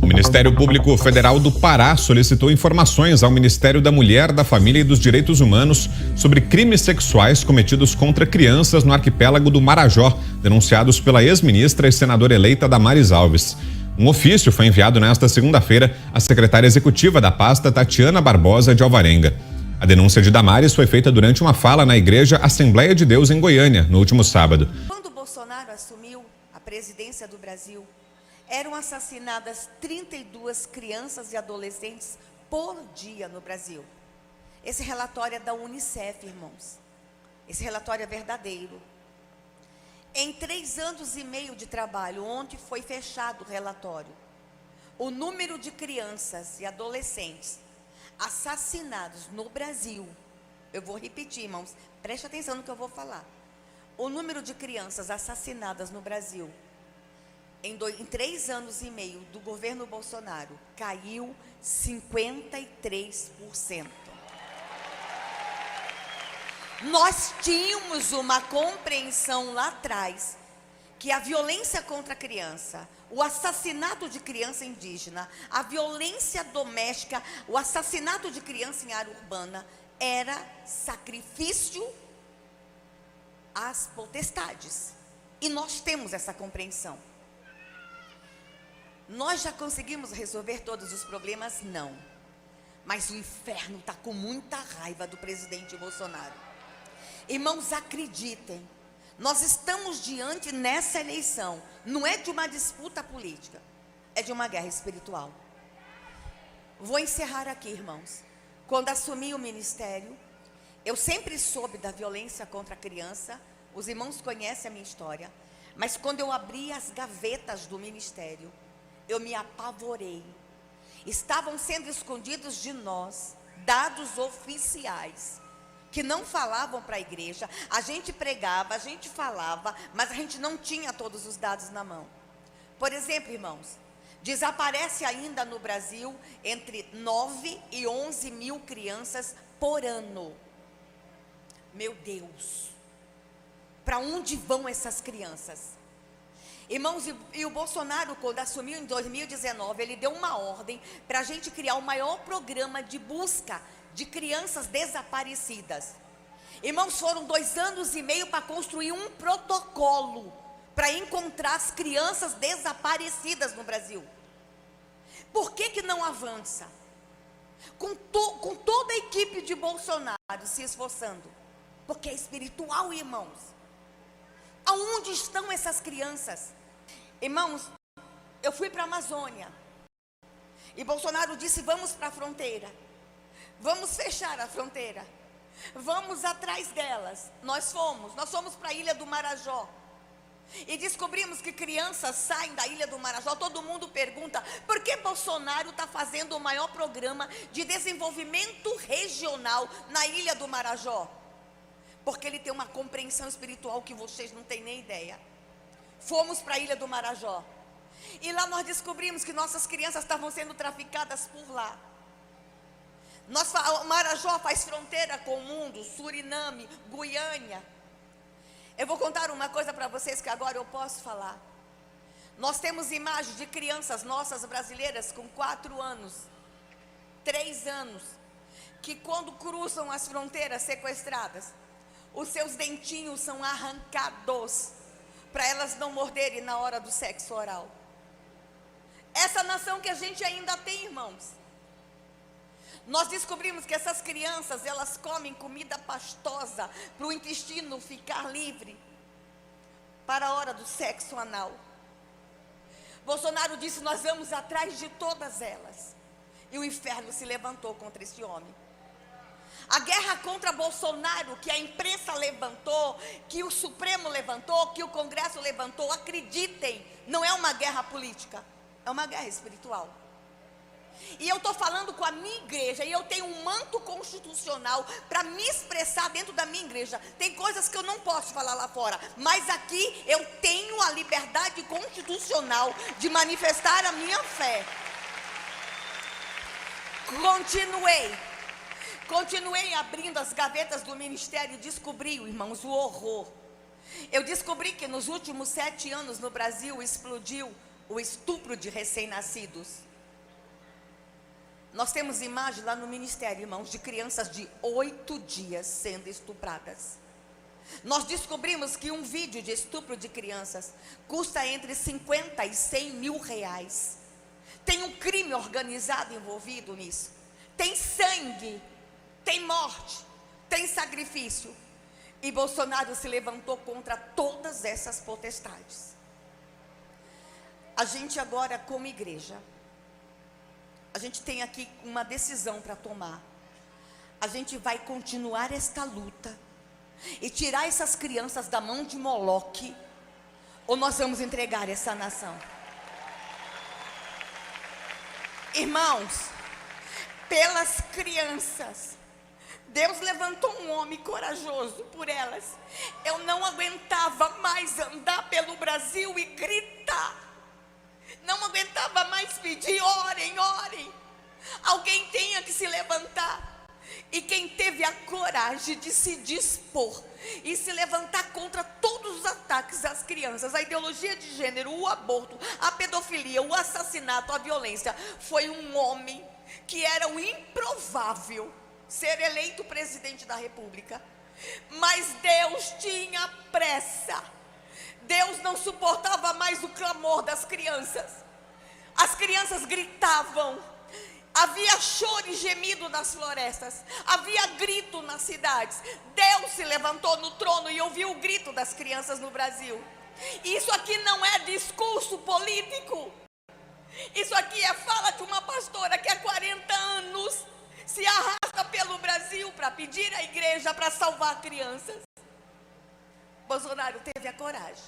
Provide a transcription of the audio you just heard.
O Ministério Público Federal do Pará solicitou informações ao Ministério da Mulher, da Família e dos Direitos Humanos sobre crimes sexuais cometidos contra crianças no arquipélago do Marajó, denunciados pela ex-ministra e senadora eleita Damares Alves. Um ofício foi enviado nesta segunda-feira à secretária executiva da pasta, Tatiana Barbosa de Alvarenga. A denúncia de Damares foi feita durante uma fala na Igreja Assembleia de Deus em Goiânia, no último sábado. Quando Bolsonaro assumiu a presidência do Brasil, eram assassinadas 32 crianças e adolescentes por dia no Brasil. Esse relatório é da Unicef, irmãos. Esse relatório é verdadeiro. Em 3 anos e meio de trabalho, ontem foi fechado o relatório, o número de crianças e adolescentes assassinados no Brasil, eu vou repetir, irmãos, preste atenção no que eu vou falar. O número de crianças assassinadas no Brasil, em 3 anos e meio do governo Bolsonaro, caiu 53%. Nós tínhamos uma compreensão lá atrás que a violência contra a criança, o assassinato de criança indígena, a violência doméstica, o assassinato de criança em área urbana era sacrifício às potestades. E nós temos essa compreensão. Nós já conseguimos resolver todos os problemas? Não. Mas o inferno está com muita raiva do presidente Bolsonaro. Irmãos, acreditem, nós estamos diante nessa eleição, não é de uma disputa política, é de uma guerra espiritual. Vou encerrar aqui, irmãos. Quando assumi o ministério, eu sempre soube da violência contra a criança, os irmãos conhecem a minha história, mas quando eu abri as gavetas do ministério, eu me apavorei. Estavam sendo escondidos de nós dados oficiais, que não falavam para a igreja. A gente pregava, a gente falava, mas a gente não tinha todos os dados na mão. Por exemplo, irmãos, desaparece ainda no Brasil entre 9 e 11 mil crianças por ano. Meu Deus, para onde vão essas crianças? Irmãos, e o Bolsonaro, quando assumiu em 2019, ele deu uma ordem para a gente criar o maior programa de busca de crianças desaparecidas. Irmãos, foram 2 anos e meio para construir um protocolo para encontrar as crianças desaparecidas no Brasil. Por que não avança? Com toda a equipe de Bolsonaro se esforçando, porque é espiritual, irmãos. Aonde estão essas crianças? Irmãos, eu fui para a Amazônia e Bolsonaro disse: vamos para a fronteira, vamos fechar a fronteira, vamos atrás delas. Nós fomos para a Ilha do Marajó e descobrimos que crianças saem da Ilha do Marajó. Todo mundo pergunta: por que Bolsonaro está fazendo o maior programa de desenvolvimento regional na Ilha do Marajó? Porque ele tem uma compreensão espiritual que vocês não têm nem ideia. Fomos para a Ilha do Marajó e lá nós descobrimos que nossas crianças estavam sendo traficadas por lá. O Marajó faz fronteira com o mundo, Suriname, Guiânia. Eu vou contar uma coisa para vocês que agora eu posso falar. Nós temos imagens de crianças nossas brasileiras com 4 anos, 3 anos, que quando cruzam as fronteiras sequestradas, os seus dentinhos são arrancados para elas não morderem na hora do sexo oral. Essa nação que a gente ainda tem, irmãos. Nós descobrimos que essas crianças, elas comem comida pastosa para o intestino ficar livre para a hora do sexo anal. Bolsonaro disse: nós vamos atrás de todas elas. E o inferno se levantou contra esse homem. A guerra contra Bolsonaro, que a imprensa levantou, que o Supremo levantou, que o Congresso levantou, acreditem, não é uma guerra política, é uma guerra espiritual. E eu estou falando com a minha igreja, e eu tenho um manto constitucional para me expressar dentro da minha igreja. Tem coisas que eu não posso falar lá fora, mas aqui eu tenho a liberdade constitucional de manifestar a minha fé. Continuei abrindo as gavetas do ministério e descobri, irmãos, o horror. Eu descobri que nos últimos 7 anos no Brasil explodiu o estupro de recém-nascidos. Nós temos imagem lá no ministério, irmãos, de crianças de 8 dias sendo estupradas. Nós descobrimos que um vídeo de estupro de crianças custa entre 50 e 100 mil reais. Tem um crime organizado envolvido nisso. Tem sangue, tem morte, tem sacrifício. E Bolsonaro se levantou contra todas essas potestades. A gente agora, como igreja, a gente tem aqui uma decisão para tomar. A gente vai continuar esta luta e tirar essas crianças da mão de Moloque, ou nós vamos entregar essa nação? Irmãos, pelas crianças, Deus levantou um homem corajoso por elas. Eu não aguentava mais andar pelo Brasil e gritar. Não aguentava mais pedir: orem, orem. Alguém tenha que se levantar. E quem teve a coragem de se dispor e se levantar contra todos os ataques às crianças, a ideologia de gênero, o aborto, a pedofilia, o assassinato, a violência, foi um homem que era o improvável ser eleito presidente da República. Mas Deus tinha pressa. Deus não suportava mais o clamor das crianças. As crianças gritavam. Havia choro e gemido nas florestas. Havia grito nas cidades. Deus se levantou no trono e ouviu o grito das crianças no Brasil. Isso aqui não é discurso político. Isso aqui é fala de uma pastora que há 40 anos se arrasta pelo Brasil para pedir à igreja para salvar crianças. Bolsonaro teve a coragem